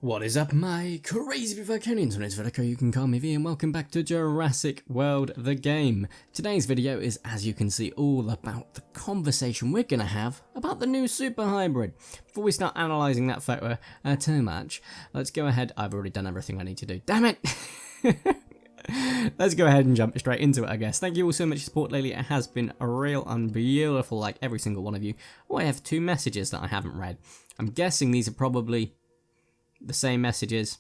What is up, my crazy Verticonians? My name is Vertico, you can call me V, and welcome back to Jurassic World, the game. Today's video is, as you can see, all about the conversation we're going to have about the new Super Hybrid. Before we start analysing that photo too much, let's go ahead. I've already done everything I need to do. Damn it! Let's go ahead and jump straight into it, I guess. Thank you all so much for support lately. It has been real and beautiful, like every single one of you. Oh, I have 2 messages that I haven't read. I'm guessing these are probably the same messages.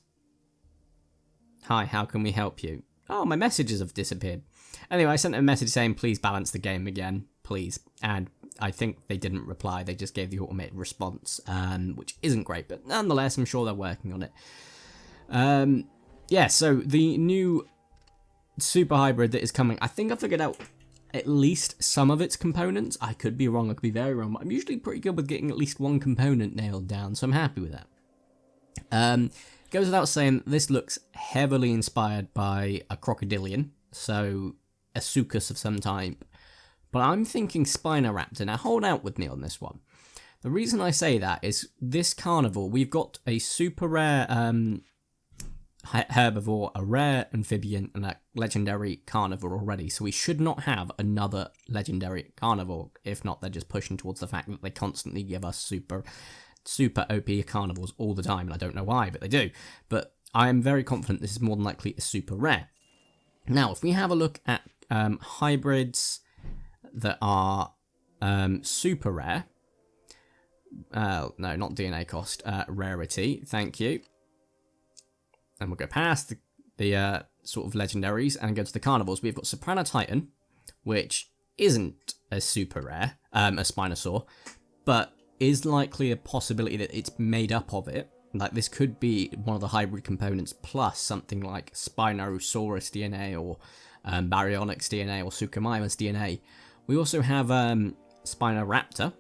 Hi, how can we help you? Oh, my messages have disappeared. Anyway, I sent a message saying, please balance the game again, please. And I think they didn't reply. They just gave the automated response, which isn't great. But nonetheless, I'm sure they're working on it. Yeah, so the new Super Hybrid that is coming, I think I figured out at least some of its components. I could be wrong, I could be very wrong, but I'm usually pretty good with getting at least one component nailed down, so I'm happy with that. Goes without saying, this looks heavily inspired by a crocodilian, so a sucus of some type, but I'm thinking Spinoraptor. Now hold out with me on this one. The reason I say that is this carnivore, we've got a super rare herbivore, a rare amphibian, and a legendary carnivore already, so we should not have another legendary carnivore. If not, they're just pushing towards the fact that they constantly give us super OP carnivores all the time, and I don't know why, but they do. But I am very confident this is more than likely a super rare. Now, if we have a look at hybrids that are super rare, no, not DNA cost, rarity, thank you. And we'll go past the sort of legendaries and go to the carnivores. We've got Soprano Titan, which isn't a super rare, a Spinosaur, but is likely a possibility that it's made up of it. Like, this could be one of the hybrid components plus something like Spinosaurus DNA or Baryonyx DNA or Suchomimus DNA. We also have Spinoraptor,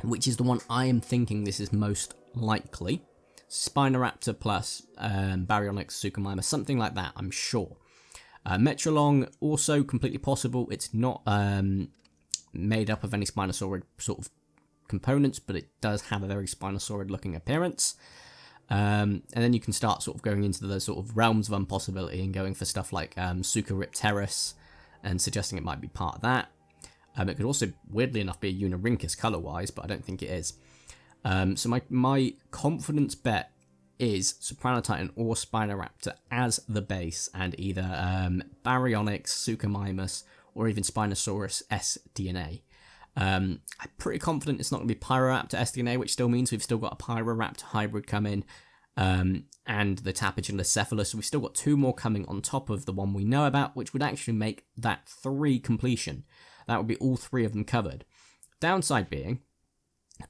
which is the one I am thinking this is most likely. Spinoraptor plus Baryonyx, Suchomimus, something like that, I'm sure. Metrolong, also completely possible. It's not made up of any Spinosaurid sort of components, but it does have a very Spinosaurid looking appearance. And then you can start sort of going into the sort of realms of impossibility and going for stuff like Suchoripterus and suggesting it might be part of that. It could also, weirdly enough, be a Unirhynchus colour-wise, but I don't think it is. So my confidence bet is Soprano Titan or Spinoraptor as the base, and either Baryonyx, Suchomimus, or even Spinosaurus S-DNA. I'm pretty confident it's not going to be Pyroraptor SDNA, which still means we've still got a Pyroraptor hybrid coming, and the Tapaginocephalus. So we've still got 2 more coming on top of the one we know about, which would actually make that 3 completion. That would be all 3 of them covered. Downside being,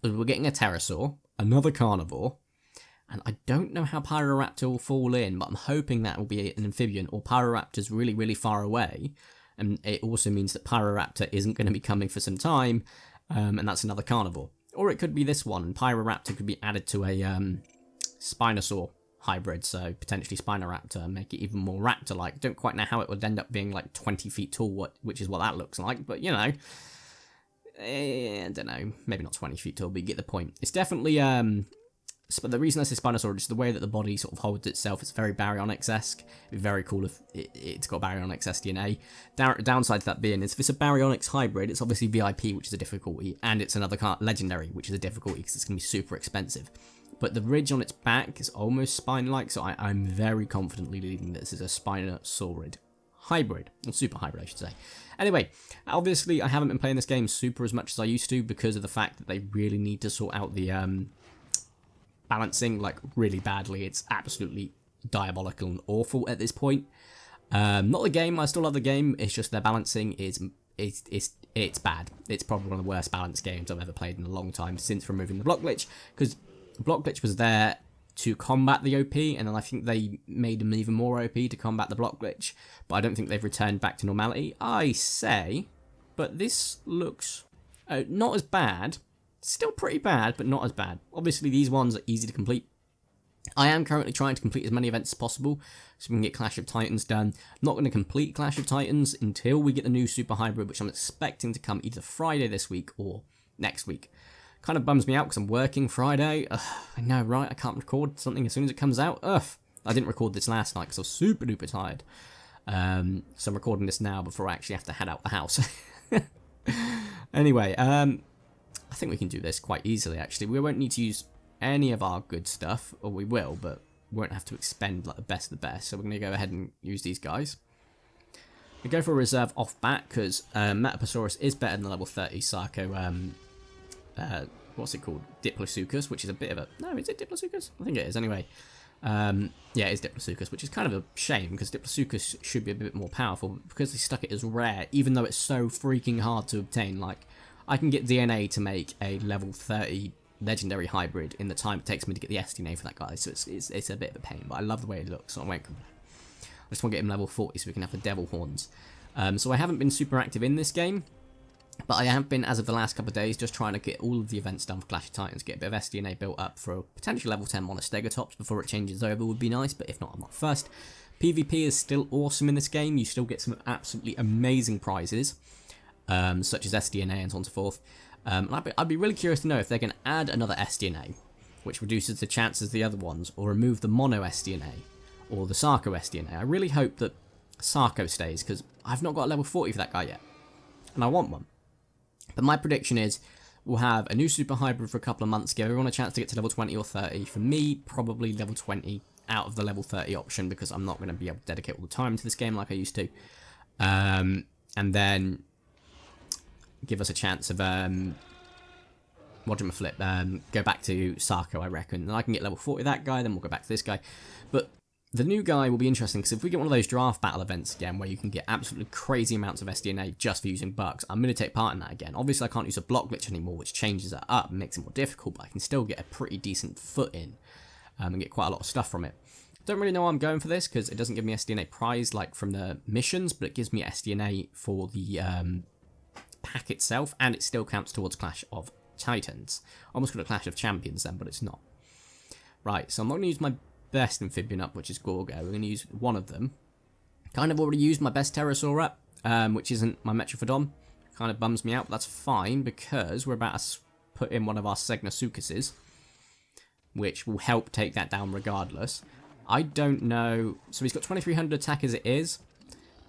we're getting a pterosaur, another carnivore, and I don't know how Pyroraptor will fall in, but I'm hoping that will be an amphibian, or Pyroraptor's really, really far away. And it also means that Pyroraptor isn't going to be coming for some time, and that's another carnivore. Or it could be this one, and Pyroraptor could be added to a Spinosaur hybrid, so potentially Spinoraptor, and make it even more raptor-like. Don't quite know how it would end up being like 20 feet tall, which is what that looks like, but you know, I don't know, maybe not 20 feet tall, but you get the point. It's definitely, but the reason I say Spinosaur is the way that the body sort of holds itself. It's very Baryonyx-esque. It'd be very cool if it's got Baryonyx SDNA. Downside to that being is if it's a Baryonyx hybrid, it's obviously VIP, which is a difficulty, and it's another legendary, which is a difficulty because it's going to be super expensive. But the ridge on its back is almost spine-like, so I'm very confidently leading this as a Spinosaurid hybrid, or super hybrid I should say. Anyway, obviously I haven't been playing this game super as much as I used to because of the fact that they really need to sort out the balancing like really badly. It's absolutely diabolical and awful at this point. Not the game, I still love the game, it's just their balancing is it's bad. It's probably one of the worst balanced games I've ever played in a long time since removing the block glitch, because the block glitch was there to combat the OP, and then I think they made them even more OP to combat the block glitch, but I don't think they've returned back to normality, I say. But this looks not as bad. Still pretty bad, but not as bad. Obviously, these ones are easy to complete. I am currently trying to complete as many events as possible, so we can get Clash of Titans done. I'm not going to complete Clash of Titans until we get the new Super Hybrid, which I'm expecting to come either Friday this week or next week. Kind of bums me out because I'm working Friday. Ugh, I know, right? I can't record something as soon as it comes out. Ugh. I didn't record this last night because I was super duper tired. So I'm recording this now before I actually have to head out the house. Anyway, I think we can do this quite easily, actually. We won't need to use any of our good stuff, or we will, but we won't have to expend like the best of the best. So we're going to go ahead and use these guys. We go for a reserve off bat because Metaposaurus is better than level 30 Sarco. What's it called? Diplodocus, which is a bit of a... No, is it Diplodocus? I think it is, anyway. Yeah, it is Diplodocus, which is kind of a shame because Diplodocus should be a bit more powerful, but because they stuck it as rare, even though it's so freaking hard to obtain. Like, I can get DNA to make a level 30 legendary hybrid in the time it takes me to get the SDNA for that guy, so it's a bit of a pain, but I love the way it looks, so I just want to get him level 40 so we can have the devil horns. So I haven't been super active in this game, but I have been, as of the last couple of days, just trying to get all of the events done for Clash of Titans, get a bit of SDNA built up for potentially level 10 Monostegotops before it changes over would be nice, but if not, I'm not fussed. PvP is still awesome in this game. You still get some absolutely amazing prizes, such as SDNA and so on and so forth. I'd be really curious to know if they're going to add another SDNA, which reduces the chances of the other ones, or remove the Mono SDNA, or the Sarco SDNA. I really hope that Sarco stays, because I've not got a level 40 for that guy yet, and I want one. But my prediction is we'll have a new Super Hybrid for a couple of months, give everyone a chance to get to level 20 or 30. For me, probably level 20 out of the level 30 option, because I'm not going to be able to dedicate all the time to this game like I used to. And then give us a chance of, go back to Sarco, I reckon. And I can get level 40 of that guy, then we'll go back to this guy. But the new guy will be interesting, because if we get one of those draft battle events again, where you can get absolutely crazy amounts of SDNA just for using bugs, I'm going to take part in that again. Obviously, I can't use a block glitch anymore, which changes it up and makes it more difficult, but I can still get a pretty decent foot in and get quite a lot of stuff from it. Don't really know why I'm going for this, because it doesn't give me SDNA prize like from the missions, but it gives me SDNA for the pack itself, and it still counts towards Clash of Titans. Almost got a Clash of Champions then, but it's not. Right, so I'm not going to use my best amphibian up, which is Gorgo. We're going to use one of them. Kind of already used my best pterosaur up, which isn't my Metrophodon. Kind of bums me out, but that's fine, because we're about to put in one of our Segnosuchuses, which will help take that down regardless. I don't know... So he's got 2300 attack as it is.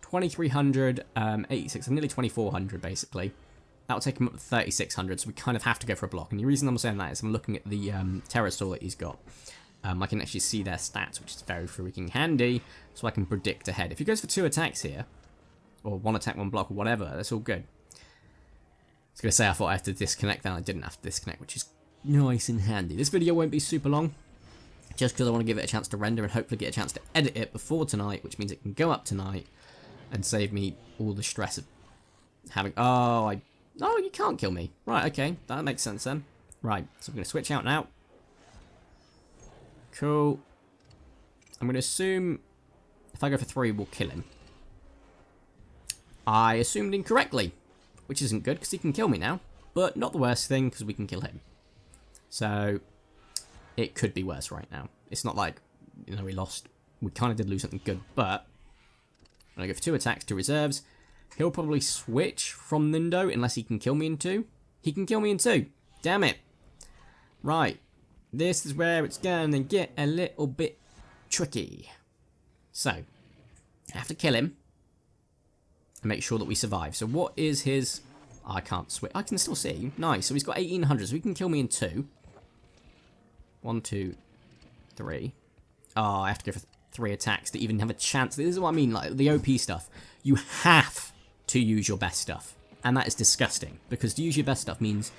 2300, 86, and nearly 2400 basically. That'll take him up to 3600, so we kind of have to go for a block. And the reason I'm saying that is I'm looking at the pterosaur that he's got. I can actually see their stats, which is very freaking handy, so I can predict ahead. If he goes for 2 attacks here, or 1 attack, 1 block, or whatever, that's all good. I was going to say I thought I had to disconnect, then I didn't have to disconnect, which is nice and handy. This video won't be super long, just because I want to give it a chance to render and hopefully get a chance to edit it before tonight, which means it can go up tonight and save me all the stress of having... Oh, you can't kill me. Right, okay, that makes sense then. Right, so I'm going to switch out now. Cool. I'm going to assume if I go for 3, we'll kill him. I assumed incorrectly, which isn't good because he can kill me now, but not the worst thing because we can kill him. So it could be worse right now. It's not like, you know, we lost. We kind of did lose something good, but I'm going to go for 2 attacks, 2 reserves. He'll probably switch from Nindo unless he can kill me in 2. He can kill me in 2. Damn it. Right. This is where it's going to get a little bit tricky. So, I have to kill him and make sure that we survive. So what is his... Oh, I can't switch. I can still see. Nice. So he's got 1800, so he can kill me in 2. 1, 2, 3. Oh, I have to go for 3 attacks to even have a chance. This is what I mean, like the OP stuff. You have to use your best stuff. And that is disgusting, because to use your best stuff means...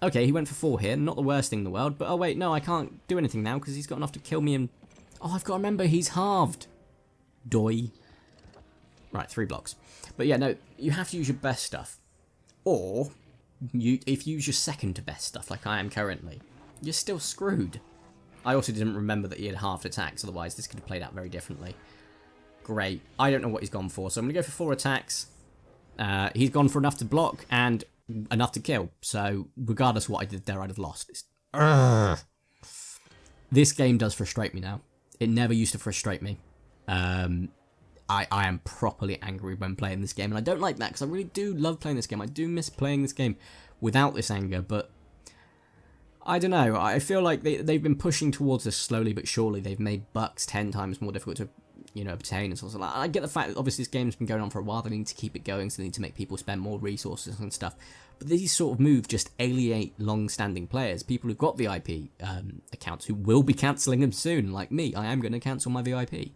Okay, he went for 4 here, not the worst thing in the world, but oh wait, no, I can't do anything now because he's got enough to kill me and... Oh, I've got to remember, he's halved. Doi. Right, 3 blocks. But yeah, no, you have to use your best stuff. Or, if you use your second to best stuff, like I am currently, you're still screwed. I also didn't remember that he had halved attacks, otherwise this could have played out very differently. Great. I don't know what he's gone for, so I'm going to go for 4 attacks. He's gone for enough to block, and... enough to kill, so regardless of what I did there, I'd have lost. This game does frustrate me now. It never used to frustrate me. I am properly angry when playing this game, and I don't like that because I really do love playing this game. I do miss playing this game without this anger, but I don't know. I feel like they've been pushing towards this slowly but surely. They've made bucks 10 times more difficult to, obtain and sort of like. I get the fact that obviously this game's been going on for a while. They need to keep it going, so they need to make people spend more resources and stuff. But these sort of moves just alienate long-standing players, people who've got VIP accounts who will be cancelling them soon, like me. I am going to cancel my VIP.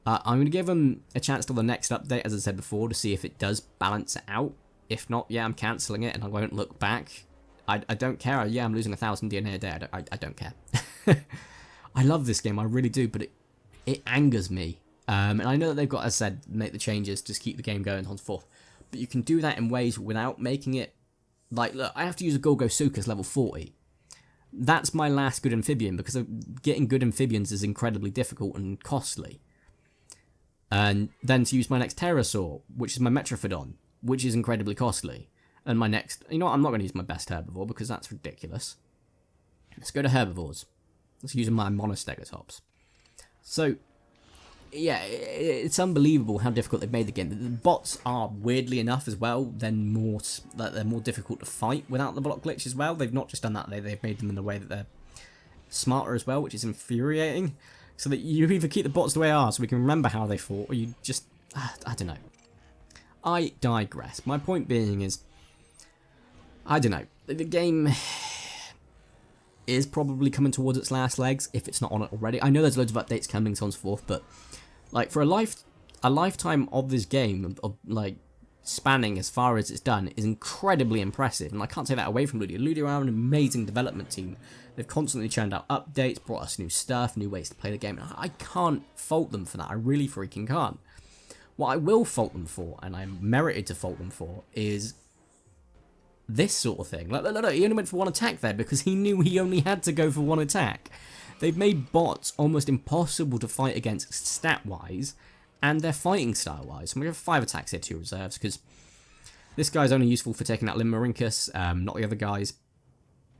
I'm going to give them a chance till the next update, as I said before, to see if it does balance it out. If not, yeah, I'm cancelling it and I won't look back. I don't care. Yeah, I'm losing 1,000 DNA a day. I don't care. I love this game, I really do, but it angers me. And I know that they've got, as I said, make the changes, just keep the game going on and forth. But you can do that in ways without making it... Like, look, I have to use a Gorgosuchus level 40. That's my last good amphibian, because getting good amphibians is incredibly difficult and costly. And then to use my next pterosaur, which is my Metrophodon, which is incredibly costly. And my next... You know what, I'm not going to use my best herbivore, because that's ridiculous. Let's go to herbivores. Let's use my Monostegatops. So... yeah, it's unbelievable how difficult they've made the game. The bots are, weirdly enough as well, then they're more difficult to fight without the block glitch as well. They've not just done that, they've made them in the way that they're smarter as well, which is infuriating. So that you either keep the bots the way they are, so we can remember how they fought, or you just... I don't know. I digress. My point being is... I don't know. The game is probably coming towards its last legs, if it's not on it already. I know there's loads of updates coming, so on and so forth, but... like, for a lifetime of this game, of like, spanning as far as it's done, is incredibly impressive. And I can't take that away from Ludia. Ludia are an amazing development team. They've constantly churned out updates, brought us new stuff, new ways to play the game. And I can't fault them for that. I really freaking can't. What I will fault them for, and I'm merited to fault them for, is this sort of thing. Look, he only went for one attack there because he knew he only had to go for one attack. They've made bots almost impossible to fight against stat-wise, and their fighting style-wise. So we have 5 attacks here, 2 reserves, because this guy's only useful for taking out Limerincus, not the other guys.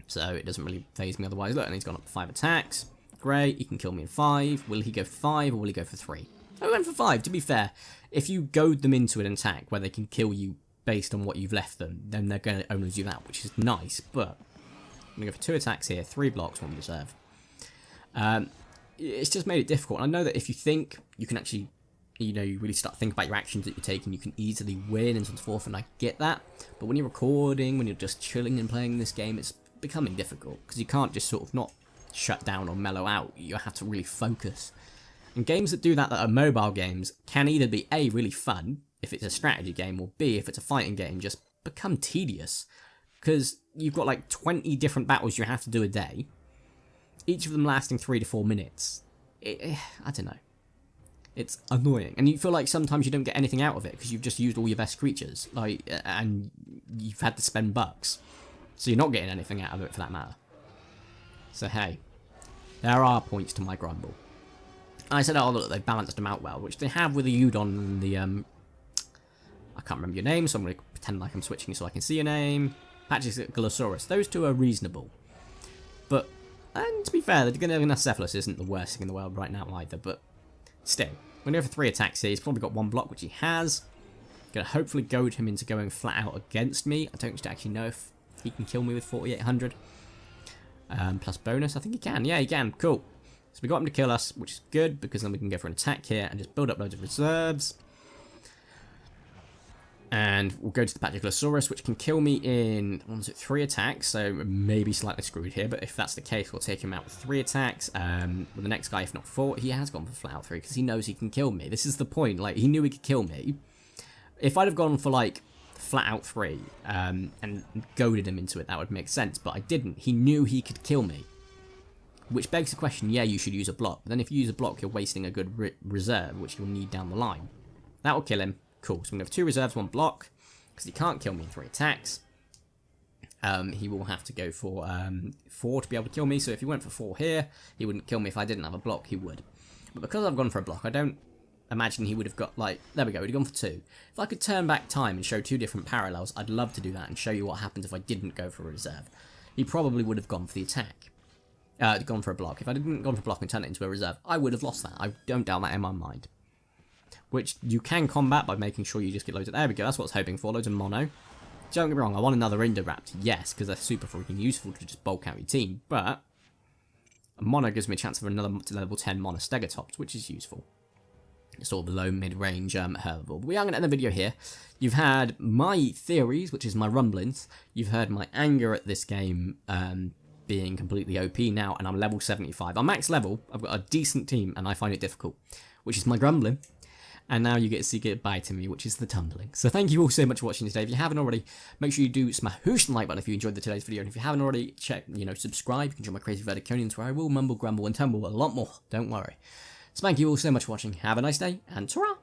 So it doesn't really phase me otherwise. Look, and he's gone up 5 attacks. Great, he can kill me in 5. Will he go for 5, or will he go for 3? I went for 5, to be fair. If you goad them into an attack where they can kill you based on what you've left them, then they're going to only do that, which is nice. But I'm going to go for 2 attacks here, 3 blocks, 1 reserve. It's just made it difficult. I know that if you think, you can actually, you really start thinking about your actions that you're taking, you can easily win and so forth, and I get that. But when you're recording, when you're just chilling and playing this game, it's becoming difficult, because you can't just sort of not shut down or mellow out. You have to really focus. And games that do that are mobile games can either be A, really fun, if it's a strategy game, or B, if it's a fighting game, just become tedious. Because you've got like 20 different battles you have to do a day, each of them lasting 3 to 4 minutes. I don't know. It's annoying. And you feel like sometimes you don't get anything out of it because you've just used all your best creatures. And you've had to spend bucks. So you're not getting anything out of it for that matter. So hey, there are points to my grumble. I said, oh look, they've balanced them out well, which they have with the Udon and the, I can't remember your name, so I'm going to pretend like I'm switching so I can see your name. Pachysgalosaurus. Those two are reasonable. But... and to be fair, the Gnenocephalus isn't the worst thing in the world right now either, but still. When you have 3 attacks here, he's probably got 1 block, which he has. Gonna hopefully goad him into going flat out against me. I don't actually know if he can kill me with 4800. Plus bonus, I think he can. Yeah, he can. Cool. So we got him to kill us, which is good, because then we can go for an attack here and just build up loads of reserves. And we'll go to the Pachysgalosaurus, which can kill me in 3 attacks, so maybe slightly screwed here, but if that's the case, we'll take him out with 3 attacks. With the next guy, if not 4, he has gone for flat out 3, because he knows he can kill me. This is the point, like, he knew he could kill me. If I'd have gone for, like, flat out 3, and goaded him into it, that would make sense, but I didn't. He knew he could kill me. Which begs the question, yeah, you should use a block, but then if you use a block, you're wasting a good reserve, which you'll need down the line. That will kill him. Cool, so I'm going to have 2 reserves, 1 block, because he can't kill me in 3 attacks. He will have to go for 4 to be able to kill me, so if he went for 4 here, he wouldn't kill me. If I didn't have a block, he would. But because I've gone for a block, I don't imagine he would have got, like, there we go, he'd gone for 2. If I could turn back time and show 2 different parallels, I'd love to do that and show you what happens if I didn't go for a reserve. He probably would have gone for the attack. Gone for a block. If I didn't gone for a block and turned it into a reserve, I would have lost that. I don't doubt that in my mind. Which you can combat by making sure you just get loads of... there we go, that's what I was hoping for, loads of mono. don't get me wrong, I want another Indoraptor, yes, because they're super freaking useful to just bulk out your team, but a Mono gives me a chance for another level 10 Monostegotops, which is useful. It's sort of a low mid-range herbivore. But we are going to end the video here. You've had my theories, which is my rumblings. You've heard my anger at this game being completely OP now, and I'm level 75. I'm max level, I've got a decent team, and I find it difficult, which is my grumbling. And now you get to see goodbye to me, which is the tumbling. So thank you all so much for watching today. If you haven't already, make sure you do smash the like button if you enjoyed today's video. And if you haven't already, subscribe. You can join my crazy Verticonians where I will mumble, grumble, and tumble a lot more. Don't worry. So thank you all so much for watching. Have a nice day, and ta-ra!